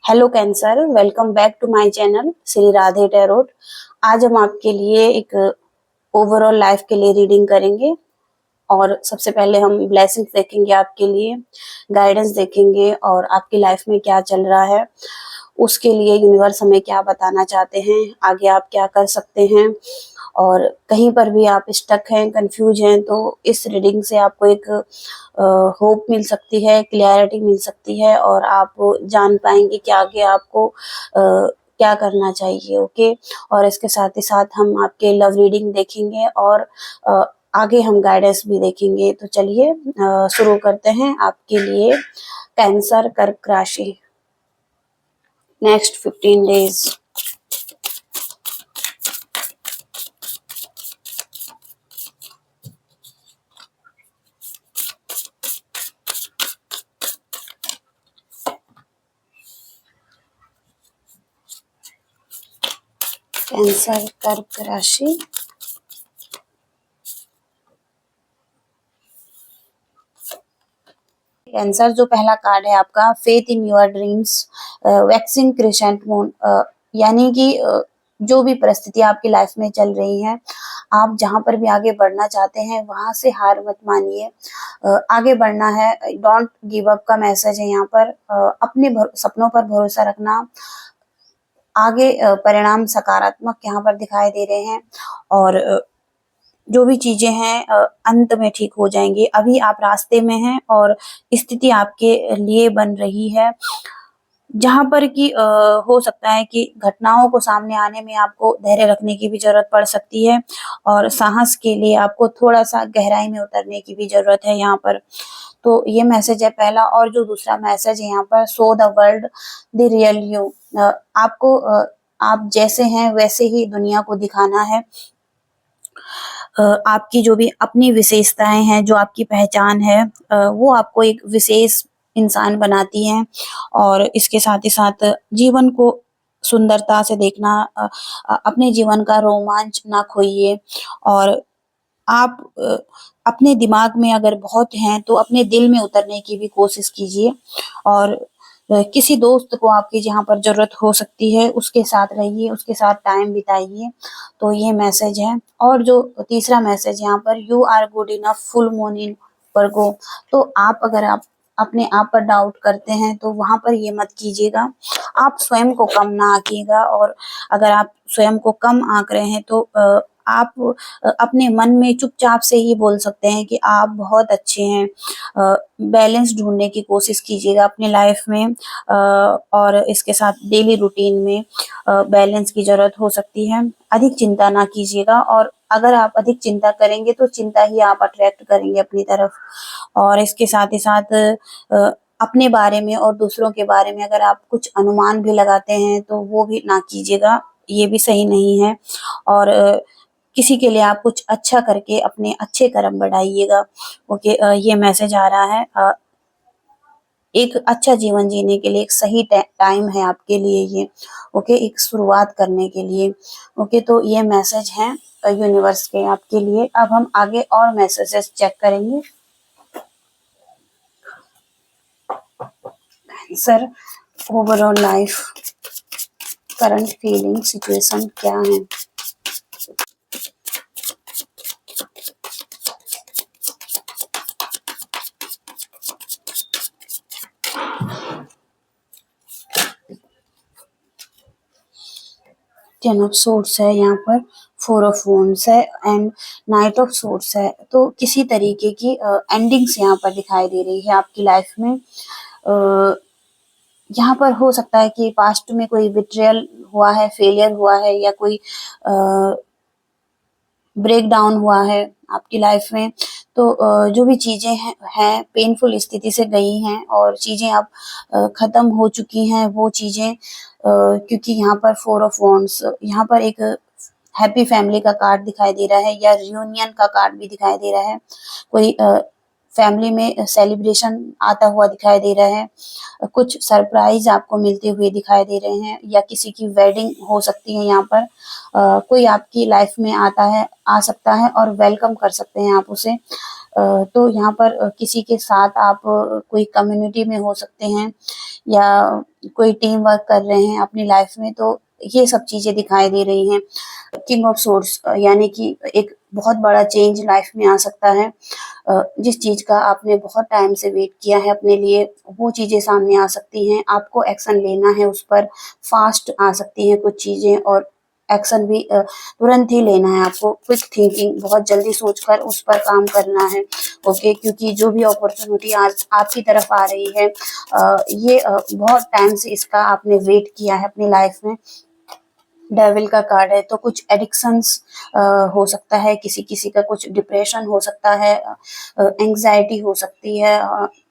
Hello cancer, welcome back to my channel Shri Radhe tarot. आज हम आपके लिए एक ओवरऑल लाइफ के लिए रीडिंग करेंगे और सबसे पहले हम ब्लेसिंग्स देखेंगे आपके लिए, गाइडेंस देखेंगे और आपकी लाइफ में क्या चल रहा है, उसके लिए यूनिवर्स हमें क्या बताना चाहते हैं, आगे आप क्या कर सकते हैं। और कहीं पर भी आप स्टक हैं, कंफ्यूज हैं, तो इस रीडिंग से आपको एक होप मिल सकती है, क्लियरिटी मिल सकती है और आप जान पाएंगे कि आगे आपको क्या करना चाहिए। ओके, और इसके साथ ही साथ हम आपके लव रीडिंग देखेंगे और आगे हम गाइडेंस भी देखेंगे। तो चलिए शुरू करते हैं आपके लिए कैंसर कर्क राशि नेक्स्ट 15 डेज। कैंसर कर्क राशि, कैंसर जो पहला कार्ड है आपका, faith in your dreams, waxing crescent moon. यानी कि जो भी परिस्थिति आपकी लाइफ में चल रही है, आप जहां पर भी आगे बढ़ना चाहते हैं वहां से हार मत मानिए, आगे बढ़ना है, डोंट गिव अप का मैसेज है यहाँ पर। अपने सपनों पर भरोसा रखना, आगे परिणाम सकारात्मक यहाँ पर दिखाई दे रहे हैं और जो भी चीजें हैं अंत में ठीक हो जाएंगी। अभी आप रास्ते में हैं और स्थिति आपके लिए बन रही है जहां पर कि हो सकता है कि घटनाओं को सामने आने में आपको धैर्य रखने की भी जरूरत पड़ सकती है और साहस के लिए आपको थोड़ा सा गहराई में उतरने की भी जरूरत है यहाँ पर। तो ये मैसेज है पहला। और जो दूसरा मैसेज है यहाँ पर, show the world the real you. आपको आप जैसे हैं वैसे ही दुनिया को दिखाना है। आपकी जो भी अपनी विशेषताएं हैं, जो आपकी पहचान है, वो आपको एक विशेष इंसान बनाती हैं। और इसके साथ ही साथ जीवन को सुंदरता से देखना, अपने जीवन का रोमांच ना खोइए। और आप अपने दिमाग में अगर बहुत हैं तो अपने दिल में उतरने की भी कोशिश कीजिए। और किसी दोस्त को आपकी जहाँ पर जरूरत हो सकती है उसके साथ रहिए, उसके साथ टाइम बिताइए। तो ये मैसेज है। और जो तीसरा मैसेज यहाँ पर, you are good enough, full moon in Virgo. तो आप अगर आप अपने आप पर डाउट करते हैं तो वहां पर ये मत कीजिएगा, आप स्वयं को कम ना आंकिएगा। और अगर आप स्वयं को कम आंक रहे हैं तो आप अपने मन में चुपचाप से ही बोल सकते हैं कि आप बहुत अच्छे हैं। बैलेंस ढूंढने की कोशिश कीजिएगा अपनी लाइफ में, और इसके साथ डेली रूटीन में बैलेंस की जरूरत हो सकती है। अधिक चिंता ना कीजिएगा, और अगर आप अधिक चिंता करेंगे तो चिंता ही आप अट्रैक्ट करेंगे अपनी तरफ। और इसके साथ ही साथ अपने बारे में और दूसरों के बारे में अगर आप कुछ अनुमान भी लगाते हैं तो वो भी ना कीजिएगा, ये भी सही नहीं है। और किसी के लिए आप कुछ अच्छा करके अपने अच्छे कर्म बढ़ाइएगा। ओके, ये मैसेज आ रहा है। एक अच्छा जीवन जीने के लिए एक सही टाइम है आपके लिए ये। ओके, एक शुरुआत करने के लिए। ओके, तो ये मैसेज है यूनिवर्स के आपके लिए। अब हम आगे और मैसेजेस चेक करेंगे। Sir, overall life current feeling situation क्या है? टेन ऑफ सोर्ड्स है यहाँ पर, फोर ऑफ वॉन्ड्स है एंड नाइट ऑफ सोर्ड्स है। तो किसी तरीके की एंडिंग्स यहाँ पर दिखाई दे रही है आपकी लाइफ में। यहाँ पर हो सकता है कि पास्ट में कोई बिट्रियल हुआ है, फेलियर हुआ है, या कोई ब्रेक डाउन हुआ है आपकी लाइफ में। तो जो भी चीजें हैं पेनफुल स्थिति से गई हैं और चीजें अब खत्म हो चुकी हैं वो चीजें, क्योंकि यहाँ पर फोर ऑफ वॉन्ड्स, यहाँ पर एक हैप्पी फैमिली का कार्ड दिखाई दे रहा है या रियूनियन का कार्ड भी दिखाई दे रहा है। कोई फैमिली में सेलिब्रेशन आता हुआ दिखाई दे रहा है, कुछ सरप्राइज आपको मिलते हुए दिखाई दे रहे हैं, या किसी की वेडिंग हो सकती है यहाँ पर। कोई आपकी लाइफ में आ सकता है और वेलकम कर सकते हैं आप उसे। तो यहाँ पर किसी के साथ आप कोई कम्युनिटी में हो सकते हैं या कोई टीम वर्क कर रहे हैं अपनी लाइफ में, तो ये सब चीज़ें दिखाई दे रही हैं। किंग ऑफ सोर्ड्स यानी कि एक बहुत बड़ा चेंज लाइफ में आ सकता है। जिस चीज़ का आपने बहुत टाइम से वेट किया है अपने लिए, वो चीज़ें सामने आ सकती हैं। आपको एक्शन लेना है उस पर, फास्ट आ सकती हैं कुछ चीज़ें और एक्शन भी तुरंत ही लेना है आपको। क्विक थिंकिंग, बहुत जल्दी सोचकर उस पर काम करना है, ओके? क्योंकि जो भी अपॉर्चुनिटी आज आपकी तरफ आ रही है, ये बहुत टाइम से इसका आपने वेट किया है अपनी लाइफ में। डेविल का कार्ड है, तो कुछ एडिक्शंस हो सकता है, किसी किसी का कुछ डिप्रेशन हो सकता है, एंग्जाइटी हो सकती है,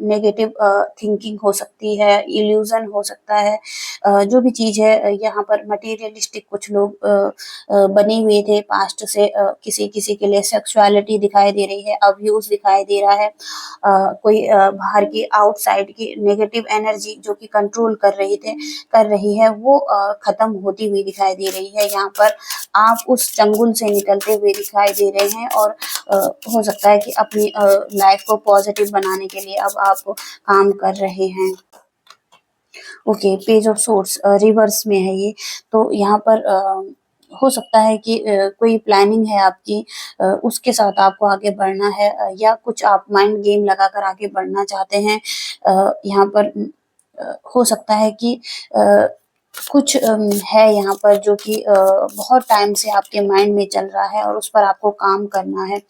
नेगेटिव थिंकिंग हो सकती है, इल्यूजन हो सकता है। जो भी चीज़ है यहाँ पर मटेरियलिस्टिक कुछ लोग बने हुए थे पास्ट से। किसी किसी के लिए सेक्सुअलिटी दिखाई दे रही है, अब्यूज दिखाई दे रहा है, कोई बाहर की आउटसाइड की नेगेटिव एनर्जी जो कि कंट्रोल कर रही है, वो खत्म होती हुई दिखाई दे रही है। यहाँ पर आप उस चंगुल से निकलते हुए दिखाई दे रहे हैं और हो सकता है कि अपनी लाइफ को पॉजिटिव बनाने के लिए अब आप काम कर रहे हैं। Okay, page of swords reverse में है ये। तो यहाँ पर हो सकता है कि कोई प्लानिंग है आपकी, उसके साथ आपको आगे बढ़ना है, या कुछ आप माइंड गेम लगाकर आगे बढ़ना चाहते हैं। यहाँ पर हो सकता है कि कुछ है यहाँ पर जो कि बहुत टाइम से आपके माइंड में चल रहा है और उस पर आपको काम करना है।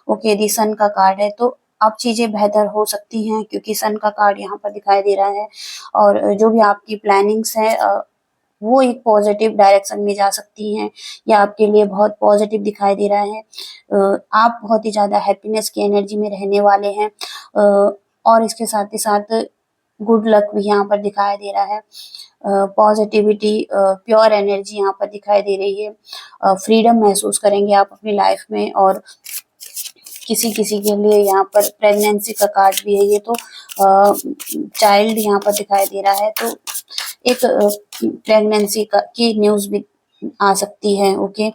ओके, दी सन का कार्ड है, तो अब चीज़ें बेहतर हो सकती हैं क्योंकि सन का कार्ड यहाँ पर दिखाई दे रहा है। और जो भी आपकी प्लानिंग्स हैं वो एक पॉजिटिव डायरेक्शन में जा सकती हैं, या आपके लिए बहुत पॉजिटिव दिखाई दे रहा है। आप बहुत ही ज़्यादा हैप्पीनेस की एनर्जी में रहने वाले हैं, और इसके साथ ही साथ गुड लक भी यहाँ पर दिखाई दे रहा है। पॉजिटिविटी, प्योर एनर्जी यहाँ पर दिखाई दे रही है। फ्रीडम महसूस करेंगे आप अपनी लाइफ में। और किसी किसी के लिए यहाँ पर प्रेगनेंसी का कार्ड भी है ये, तो चाइल्ड यहाँ पर दिखाई दे रहा है, तो एक प्रेगनेंसी का की न्यूज़ भी आ सकती है। ओके,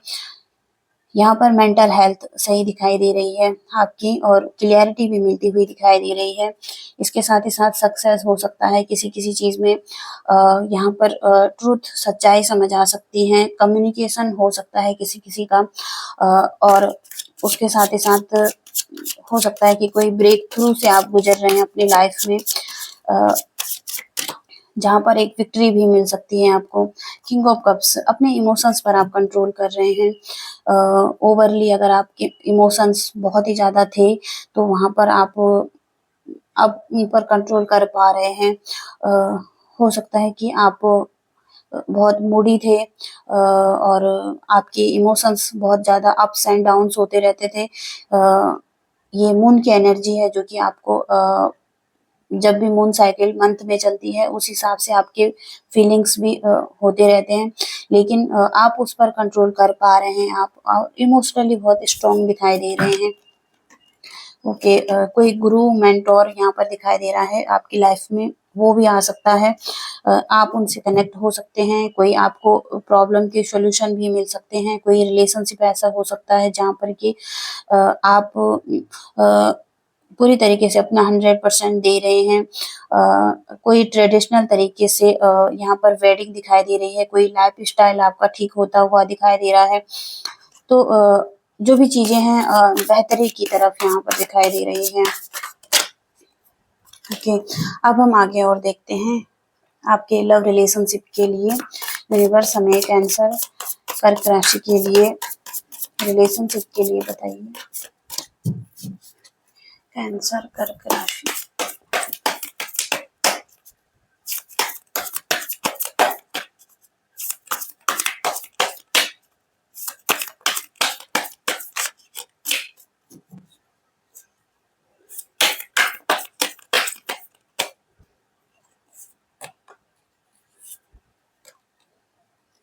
यहाँ पर मेंटल हेल्थ सही दिखाई दे रही है आपकी, और क्लियरिटी भी मिलती हुई दिखाई दे रही है। इसके साथ ही साथ सक्सेस हो सकता है किसी किसी चीज़ में। यहाँ पर ट्रूथ, सच्चाई समझ आ सकती है। कम्युनिकेशन हो सकता है किसी किसी का, और उसके साथ ही साथ हो सकता है कि कोई ब्रेक थ्रू से आप गुजर रहे हैं अपनी लाइफ में, जहाँ पर एक विक्ट्री भी मिल सकती है आपको। किंग ऑफ कप्स, अपने इमोशंस पर आप कंट्रोल कर रहे हैं। ओवरली अगर आपके इमोशंस बहुत ही ज़्यादा थे, तो वहाँ पर आप अब इन पर कंट्रोल कर पा रहे हैं। हो सकता है कि आप बहुत मूडी थे, और आपके इमोशंस बहुत ज़्यादा अप्स एंड डाउन्स होते रहते थे। ये मून की एनर्जी है जो कि आपको जब भी मून साइकिल मंथ में चलती है उस हिसाब से आपके फीलिंग्स भी होते रहते हैं, लेकिन आप उस पर कंट्रोल कर पा रहे हैं। आप इमोशनली बहुत स्ट्रांग दिखाई दे रहे हैं। ओके, कोई गुरु मेंटोर यहाँ पर दिखाई दे रहा है आपकी लाइफ में, वो भी आ सकता है। आप उनसे कनेक्ट हो सकते हैं, कोई आपको प्रॉब्लम के सॉल्यूशन भी मिल सकते हैं। कोई रिलेशनशिप ऐसा हो सकता है जहाँ पर कि आप पूरी तरीके से अपना 100% दे रहे हैं। कोई ट्रेडिशनल तरीके से यहाँ पर वेडिंग दिखाई दे रही है, कोई लाइफ स्टाइल आपका ठीक होता हुआ दिखाई दे रहा है। तो जो भी चीज़ें हैं बेहतरी की तरफ यहाँ पर दिखाई दे रही हैं। ओके, अब हम आगे और देखते हैं आपके लव रिलेशनशिप के लिए यूनिवर्स हमें एक आंसर कर्क राशि के लिए रिलेशनशिप के लिए बताइए। कैंसर कर्क राशि,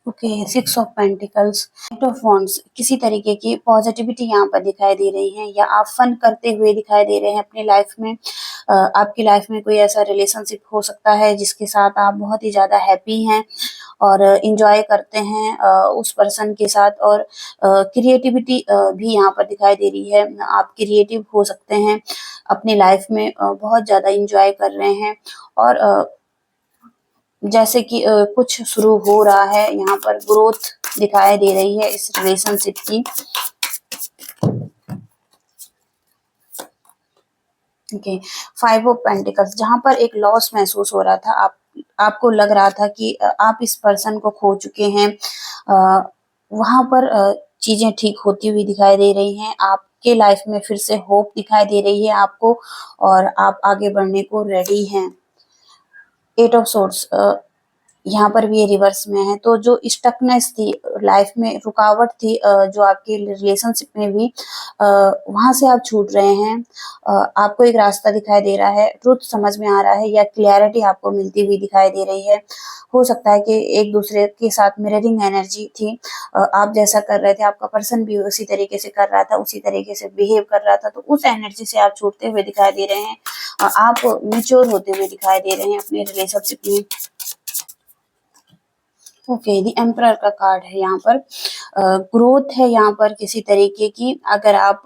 okay, 6 of pentacles, 8 of wands. किसी तरीके की पॉजिटिविटी यहाँ पर दिखाई दे रही है, या आप फन करते हुए दिखाई दे रहे हैं अपनी लाइफ में। आपकी लाइफ में कोई ऐसा रिलेशनशिप हो सकता है जिसके साथ आप बहुत ही ज़्यादा हैप्पी हैं, और एंजॉय करते हैं उस पर्सन के साथ। और क्रिएटिविटी भी यहाँ पर दिखाई दे रही है। आप क्रिएटिव हो सकते हैं, अपनी लाइफ में बहुत ज़्यादा एंजॉय कर रहे हैं। और जैसे कि कुछ शुरू हो रहा है, यहाँ पर ग्रोथ दिखाई दे रही है इस रिलेशनशिप की। ओके, 5 ऑफ पेंटिकल्स, जहाँ पर एक लॉस महसूस हो रहा था, आपको लग रहा था कि आप इस पर्सन को खो चुके हैं। वहाँ पर चीजें ठीक होती हुई दिखाई दे रही हैं। आपके लाइफ में फिर से होप दिखाई दे रही है आपको, और आप आगे बढ़ने को रेडी हैं। 8 ऑफ सोर्ड्स, यहाँ पर भी ये रिवर्स में है। तो जो स्टकनेस थी लाइफ में, रुकावट थी जो आपके रिलेशनशिप में भी, वहां से आप छूट रहे हैं। आपको एक रास्ता दिखाई दे रहा है, ट्रुथ समझ में आ रहा है, या क्लैरिटी आपको मिलती हुई दिखाई दे रही है। हो सकता है कि एक दूसरे के साथ मिररिंग एनर्जी थी। आप जैसा कर रहे थे, आपका पर्सन भी उसी तरीके से कर रहा था, उसी तरीके से बिहेव कर रहा था। तो उस एनर्जी से आप छूटते हुए दिखाई दे रहे हैं। आप मेच्योर होते हुए दिखाई दे रहे हैं अपने रिलेशनशिप में। ओके, द एम्परर का कार्ड है यहाँ पर। ग्रोथ है यहाँ पर किसी तरीके की। अगर आप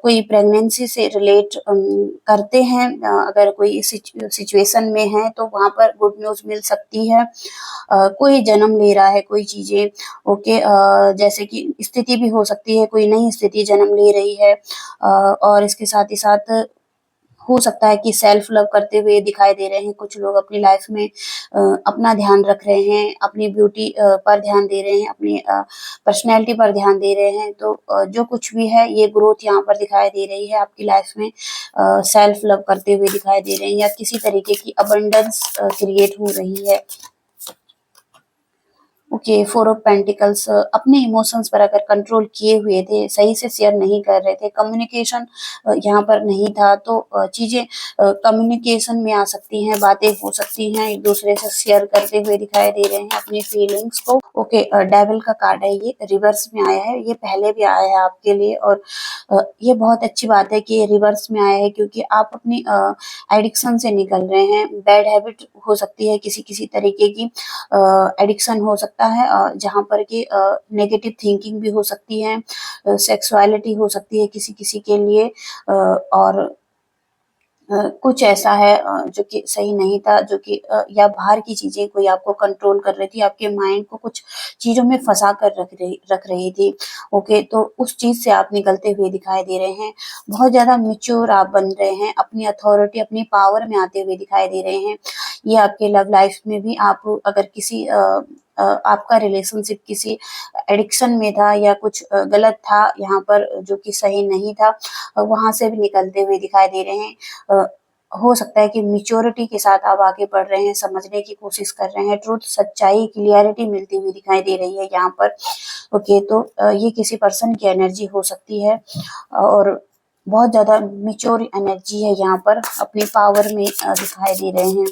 कोई प्रेगनेंसी से रिलेट करते हैं, अगर कोई सिचुएशन में है, तो वहाँ पर गुड न्यूज़ मिल सकती है। कोई जन्म ले रहा है कोई चीजें। ओके, जैसे कि स्थिति भी हो सकती है, कोई नई स्थिति जन्म ले रही है। और इसके साथ ही साथ हो सकता है कि सेल्फ लव करते हुए दिखाई दे रहे हैं कुछ लोग अपनी लाइफ में। अपना ध्यान रख रहे हैं, अपनी ब्यूटी पर ध्यान दे रहे हैं, अपनी पर्सनैलिटी पर ध्यान दे रहे हैं। तो जो कुछ भी है, ये ग्रोथ यहाँ पर दिखाई दे रही है आपकी लाइफ में। सेल्फ लव करते हुए दिखाई दे रहे हैं, या किसी तरीके की अबंडेंस क्रिएट हो रही है। ओके, 4 ऑफ पेंटिकल्स, अपने इमोशंस पर अगर कंट्रोल किए हुए थे, सही से शेयर नहीं कर रहे थे, कम्युनिकेशन यहाँ पर नहीं था, तो चीजें कम्युनिकेशन में आ सकती हैं, बातें हो सकती हैं, एक दूसरे से शेयर करते हुए दिखाई दे रहे हैं अपनी फीलिंग्स को। ओके, डेविल का कार्ड है, ये रिवर्स में आया है। ये पहले भी आया है आपके लिए, और ये बहुत अच्छी बात है कि ये रिवर्स में आया है, क्योंकि आप अपनी एडिक्शन से निकल रहे हैं। बैड हैबिट हो सकती है, किसी किसी तरीके की एडिक्शन हो सकता है, जहाँ पर कि नेगेटिव थिंकिंग भी हो सकती है, सेक्सुअलिटी हो सकती है किसी किसी के लिए। और कुछ ऐसा है जो कि सही नहीं था, जो कि या बाहर की चीजें कोई आपको कंट्रोल कर रही थी, आपके माइंड को कुछ चीजों में फंसा कर रख रही थी। ओके, तो उस चीज से आप निकलते हुए दिखाई दे रहे हैं। बहुत ज्यादा मिच्योर आप बन रहे हैं, अपनी अथॉरिटी, अपनी पावर में आते हुए दिखाई दे रहे हैं। ये आपके लव लाइफ में भी, आप अगर किसी आपका रिलेशनशिप किसी एडिक्शन में था, या कुछ गलत था यहाँ पर जो कि सही नहीं था, वहां से भी निकलते हुए दिखाई दे रहे हैं। हो सकता है कि मैच्योरिटी के साथ आप आगे बढ़ रहे हैं, समझने की कोशिश कर रहे हैं, ट्रुथ, सच्चाई, क्लियरिटी मिलती हुई दिखाई दे रही है यहाँ पर। ओके, तो ये किसी पर्सन की एनर्जी हो सकती है, और बहुत ज्यादा मैच्योर एनर्जी है यहाँ पर, अपनी पावर में दिखाई दे रहे हैं।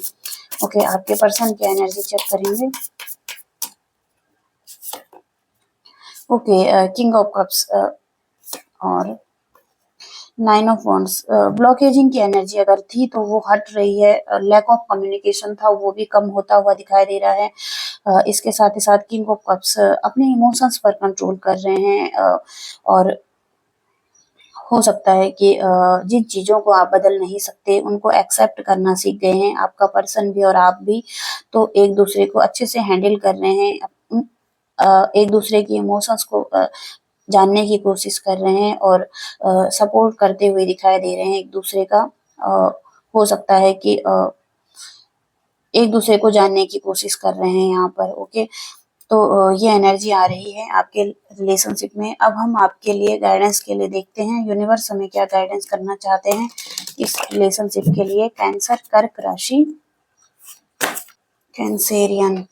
ओके, आपके पर्सन की एनर्जी चेक करेंगे। ओके, किंग ऑफ कप्स और 9 ऑफ वॉन्ड्स, ब्लॉकेजिंग की एनर्जी अगर थी तो वो हट रही है। लैक ऑफ कम्युनिकेशन था, वो भी कम होता हुआ दिखाई दे रहा है। इसके साथ ही साथ किंग ऑफ कप्स अपने इमोशंस पर कंट्रोल कर रहे हैं, और हो सकता है कि जिन चीज़ों को आप बदल नहीं सकते, उनको एक्सेप्ट करना सीख गए हैं, आपका पर्सन भी और आप भी। तो एक दूसरे को अच्छे से हैंडल कर रहे हैं, एक दूसरे की इमोशंस को जानने की कोशिश कर रहे हैं, और सपोर्ट करते हुए दिखाई दे रहे हैं एक दूसरे का। अ, हो सकता है कि एक दूसरे को जानने की कोशिश कर रहे हैं यहाँ पर। ओके, तो ये एनर्जी आ रही है आपके रिलेशनशिप में। अब हम आपके लिए गाइडेंस के लिए देखते हैं, यूनिवर्स हमें क्या गाइडेंस करना चाहते हैं इस रिलेशनशिप के लिए। कैंसर, कर्क राशि, Cancerian.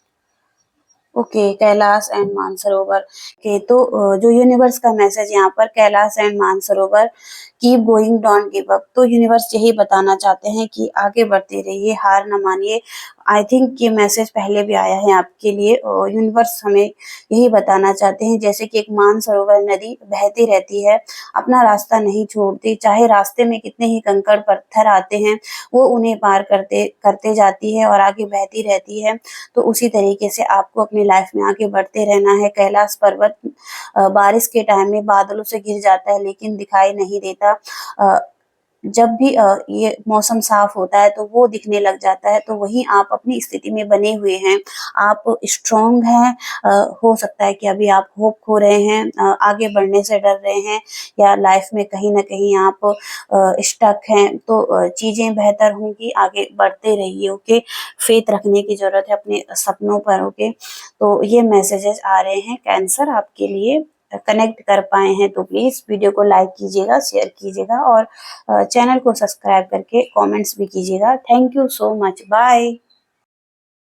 Okay, Kailash and Mansarovar के, तो जो यूनिवर्स का मैसेज यहाँ पर, Kailash and Mansarovar, keep going, don't give up. तो यूनिवर्स यही बताना चाहते हैं कि आगे बढ़ते रहिए, हार न मानिए, आई थिंक ये मैसेज पहले भी आया है आपके लिए और यूनिवर्स हमें यही बताना चाहते हैं, जैसे कि एक मानसरोवर नदी बहती रहती है, अपना रास्ता नहीं छोड़ती, चाहे रास्ते में कितने ही कंकड़ पत्थर आते हैं, वो उन्हें पार करते करते जाती है और आगे बहती रहती है। तो उसी तरीके से आपको अपनी लाइफ में आगे बढ़ते रहना है। कैलाश पर्वत बारिश के टाइम में बादलों से घिर जाता है लेकिन दिखाई नहीं देता। अ, जब भी ये मौसम साफ होता है तो वो दिखने लग जाता है, तो वहीं आप अपनी स्थिति में बने हुए हैं, आप स्ट्रॉन्ग हैं। हो सकता है कि अभी आप होप खो रहे हैं, आगे बढ़ने से डर रहे हैं या लाइफ में कहीं न कहीं आप स्टक हैं, तो चीज़ें बेहतर होंगी, आगे बढ़ते रहिए, ओके। फेथ रखने की ज़रूरत है अपने सपनों पर, ओके। तो ये मैसेजेस आ रहे हैं कैंसर आपके लिए। कनेक्ट कर पाए हैं तो प्लीज़ वीडियो को लाइक कीजिएगा, शेयर कीजिएगा और चैनल को सब्सक्राइब करके कमेंट्स भी कीजिएगा। Thank you so much, bye.